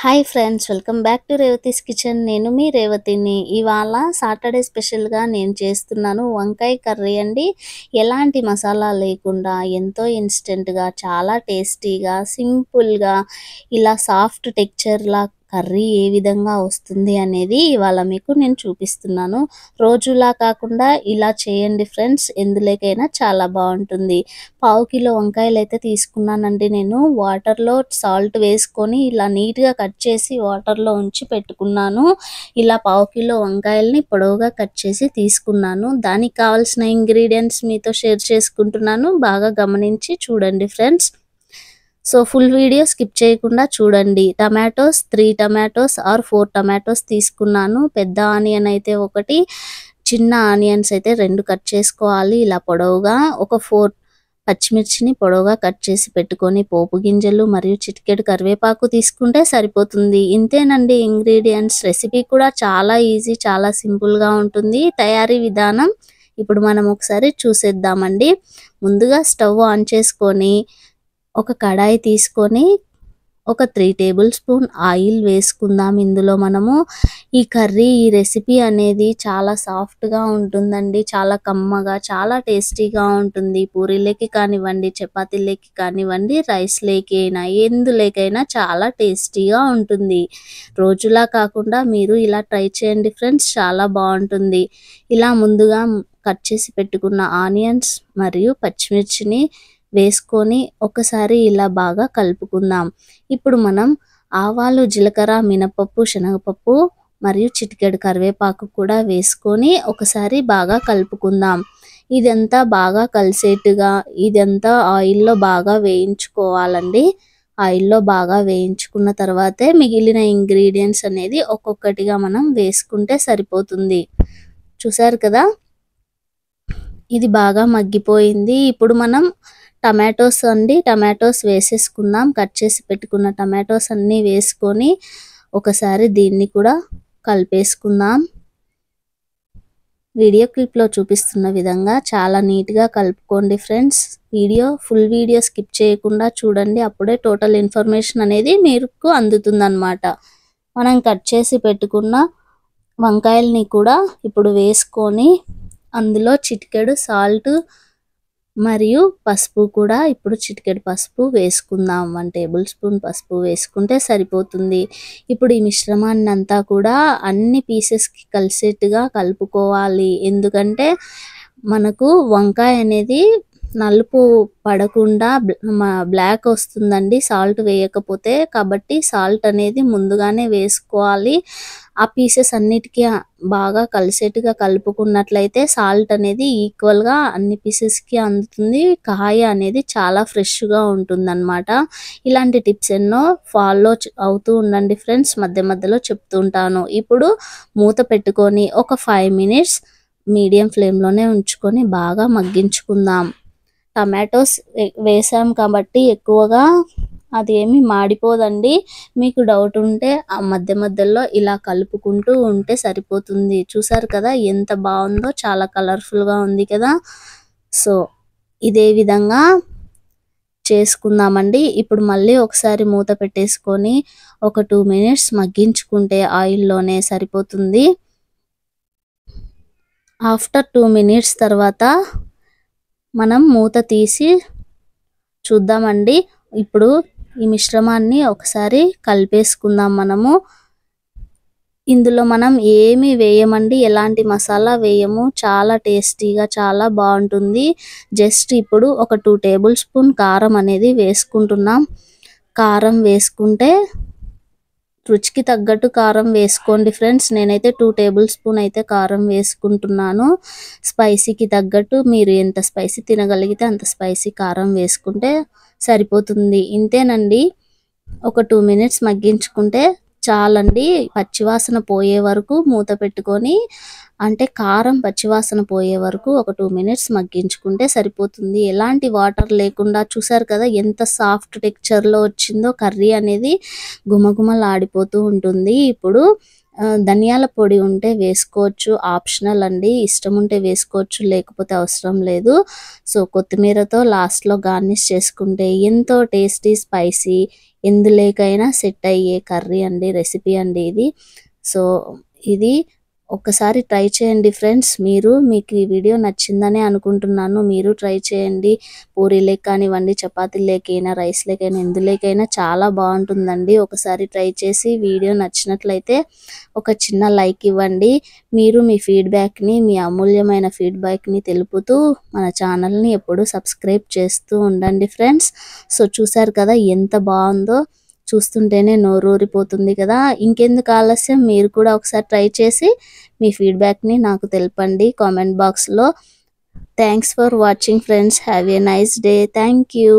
Hi friends, welcome back to Revathi's kitchen. నేను మీ రేవతిని. ఇవాళ Saturday స్పెషల్గా నేను చేస్తున్నాను వంకాయ కర్రీ అండి. ఎలాంటి మసాలా లేకుండా ఎంతో ఇన్స్టెంట్గా, చాలా టేస్టీగా, సింపుల్గా ఇలా సాఫ్ట్ టెక్చర్లా కర్రీ ఏ విధంగా వస్తుంది అనేది ఇవాళ మీకు నేను చూపిస్తున్నాను. రోజులా కాకుండా ఇలా చేయండి ఫ్రెండ్స్, ఎందులోకైనా చాలా బాగుంటుంది. పావు కిలో వంకాయలు అయితే తీసుకున్నానండి. నేను వాటర్లో సాల్ట్ వేసుకొని ఇలా నీట్గా కట్ చేసి వాటర్లో ఉంచి పెట్టుకున్నాను. ఇలా పావు కిలో వంకాయల్ని పొడవుగా కట్ చేసి తీసుకున్నాను. దానికి కావాల్సిన ఇంగ్రీడియంట్స్ మీతో షేర్ చేసుకుంటున్నాను. బాగా గమనించి చూడండి friends. So full video skip చేయకుండా చూడండి. టమాటోస్ 3 టమాటోస్ ఆర్ 4 టమాటోస్ తీసుకున్నాను. పెద్ద ఆనియన్ అయితే ఒకటి, చిన్న ఆనియన్స్ అయితే 2 కట్ చేసుకోవాలి ఇలా పొడవుగా. ఒక 4 పచ్చిమిర్చిని పొడవుగా కట్ చేసి పెట్టుకొని, పోపు గింజలు మరియు చిటికెడు కరివేపాకు తీసుకుంటే సరిపోతుంది. ఇంతేనండి ఇంగ్రీడియంట్స్. రెసిపీ కూడా చాలా ఈజీ, చాలా సింపుల్గా ఉంటుంది. తయారీ విధానం ఇప్పుడు మనం ఒకసారి చూసేద్దామండి. ముందుగా స్టవ్ ఆన్ చేసుకొని ఒక కడాయి తీసుకొని ఒక 3 టేబుల్ స్పూన్ ఆయిల్ వేసుకుందాం. ఇందులో మనము ఈ రెసిపీ అనేది చాలా సాఫ్ట్గా ఉంటుందండి. చాలా కమ్మగా, చాలా టేస్టీగా ఉంటుంది. పూరీలోకి కానివ్వండి, చపాతీలోకి కానివ్వండి, రైస్లోకి అయినా ఎందులోకైనా చాలా టేస్టీగా ఉంటుంది. రోజులా కాకుండా మీరు ఇలా ట్రై చేయండి ఫ్రెండ్స్, చాలా బాగుంటుంది. ఇలా ముందుగా కట్ చేసి పెట్టుకున్న ఆనియన్స్ మరియు పచ్చిమిర్చిని వేసుకొని ఒకసారి ఇలా బాగా కలుపుకుందాం. ఇప్పుడు మనం ఆవాలు, జీలకర్ర, మినపప్పు, శనగపప్పు మరియు చిటికెడు కరివేపాకు కూడా వేసుకొని ఒకసారి బాగా కలుపుకుందాం. ఇదంతా బాగా కలిసేట్టుగా ఇదంతా ఆయిల్లో బాగా వేయించుకోవాలండి. ఆయిల్లో బాగా వేయించుకున్న తర్వాతే మిగిలిన ఇంగ్రీడియంట్స్ అనేది ఒక్కొక్కటిగా మనం వేసుకుంటే సరిపోతుంది. చూసారు కదా, ఇది బాగా మగ్గిపోయింది. ఇప్పుడు మనం టమాటోస్ వేసేసుకుందాం. కట్ చేసి పెట్టుకున్న టమాటోస్ అన్నీ వేసుకొని ఒకసారి దీన్ని కూడా కలిపేసుకుందాం. వీడియో క్లిప్లో చూపిస్తున్న విధంగా చాలా నీట్గా కలుపుకోండి ఫ్రెండ్స్. ఫుల్ వీడియో స్కిప్ చేయకుండా చూడండి. అప్పుడే టోటల్ ఇన్ఫర్మేషన్ అనేది మీకు అందుతుందన్నమాట. మనం కట్ చేసి పెట్టుకున్న వంకాయల్ని కూడా ఇప్పుడు వేసుకొని అందులో చిటికెడు సాల్ట్ మరియు పసుపు కూడా ఇప్పుడు చిటికెడు పసుపు వేసుకుందాం. 1 టేబుల్ స్పూన్ పసుపు వేసుకుంటే సరిపోతుంది. ఇప్పుడు ఈ మిశ్రమాన్ని అంతా కూడా అన్ని పీసెస్కి కలిసేట్టుగా కలుపుకోవాలి. ఎందుకంటే మనకు వంకాయ అనేది నలుపు పడకుండా బ్లాక్ వస్తుందండి సాల్ట్ వేయకపోతే. కాబట్టి సాల్ట్ అనేది ముందుగానే వేసుకోవాలి. ఆ పీసెస్ అన్నిటికీ బాగా కలిసేట్టుగా కలుపుకున్నట్లయితే సాల్ట్ అనేది ఈక్వల్గా అన్ని పీసెస్కి అందుతుంది. కాయ అనేది చాలా ఫ్రెష్గా ఉంటుందన్నమాట. ఇలాంటి టిప్స్ ఎన్నో ఫాలో అవుతూ ఉండండి ఫ్రెండ్స్, మధ్య మధ్యలో చెప్తూ ఉంటాను. ఇప్పుడు మూత పెట్టుకొని ఒక 5 మినిట్స్ మీడియం ఫ్లేమ్లోనే ఉంచుకొని బాగా మగ్గించుకుందాం. టమాటోస్ వేసాం కాబట్టి ఎక్కువగా అది ఏమి మాడిపోదండి. మీకు డౌట్ ఉంటే ఆ మధ్య మధ్యలో ఇలా కలుపుకుంటూ ఉంటే సరిపోతుంది. చూసారు కదా ఎంత బాగుందో, చాలా కలర్ఫుల్గా ఉంది కదా. సో ఇదే విధంగా చేసుకుందామండి. ఇప్పుడు మళ్ళీ ఒకసారి మూత పెట్టేసుకొని ఒక 2 మినిట్స్ మగ్గించుకుంటే ఆయిల్లోనే సరిపోతుంది. ఆఫ్టర్ 2 మినిట్స్ తర్వాత మనం మూత తీసి చూద్దామండి. ఇప్పుడు ఈ మిశ్రమాన్ని ఒకసారి కలిపేసుకుందాం. మనము ఇందులో మనం ఏమి వేయమండి, ఎలాంటి మసాలా వేయము. చాలా టేస్టీగా, చాలా బాగుంటుంది. జస్ట్ ఇప్పుడు ఒక 2 టేబుల్ స్పూన్ కారం అనేది వేసుకుంటున్నాం. కారం వేసుకుంటే రుచికి తగ్గట్టు కారం వేసుకోండి ఫ్రెండ్స్. నేనైతే 2 టేబుల్ స్పూన్ అయితే కారం వేసుకుంటున్నాను. స్పైసీకి తగ్గట్టు మీరు ఎంత స్పైసీ తినగలిగితే అంత స్పైసీ కారం వేసుకుంటే సరిపోతుంది. ఇంతేనండి, ఒక 2 మినిట్స్ మగ్గించుకుంటే చాలండి. పచ్చివాసన పోయే వరకు మూత పెట్టుకొని, అంటే కారం పచ్చివాసన పోయే వరకు ఒక 2 మినిట్స్ మగ్గించుకుంటే సరిపోతుంది. ఎలాంటి వాటర్ లేకుండా. చూసారు కదా ఎంత సాఫ్ట్ టెక్చర్లో వచ్చిందో. కర్రీ అనేది గుమగుమలాడిపోతూ ఉంటుంది. ఇప్పుడు ధనియాల పొడి ఉంటే వేసుకోవచ్చు, ఆప్షనల్ అండి. ఇష్టం ఉంటే వేసుకోవచ్చు, లేకపోతే అవసరం లేదు. సో కొత్తిమీరతో లాస్ట్‌లో గార్నిష్ చేసుకుంటే ఎంతో టేస్టీ, స్పైసీ ఎందులోకైనా సెట్ అయ్యే కర్రీ అండి, రెసిపీ అండి ఇది. సో ఇది ఒక్కసారి ట్రై చేయండి ఫ్రెండ్స్. మీకు ఈ వీడియో నచ్చిందనే అనుకుంటున్నాను. మీరు ట్రై చేయండి. పూరీలేకి కానివ్వండి, చపాతీలేకైనా, రైస్‌లేకైనా ఎందులోకైనా చాలా బాగుంటుందండి. ఒకసారి ట్రై చేసి వీడియో నచ్చినట్లయితే ఒక చిన్న లైక్ ఇవ్వండి. మీరు మీ ఫీడ్‌బ్యాక్‌ని, మీ అమూల్యమైన ఫీడ్‌బ్యాక్‌ని తెలుపుతూ మన ఛానల్‌ని ఎప్పుడూ సబ్స్క్రైబ్ చేస్తూ ఉండండి ఫ్రెండ్స్. సో చూసారు కదా ఎంత బాగుందో. చూస్తుంటేనే నోరూరిపోతుంది కదా. ఇంకెందుకు ఆలస్యం, మీరు కూడా ఒకసారి ట్రై చేసి మీ ఫీడ్‌బ్యాక్‌ని నాకు తెలపండి కామెంట్ బాక్స్‌లో. Thanks for watching friends. Have a nice day. Thank you.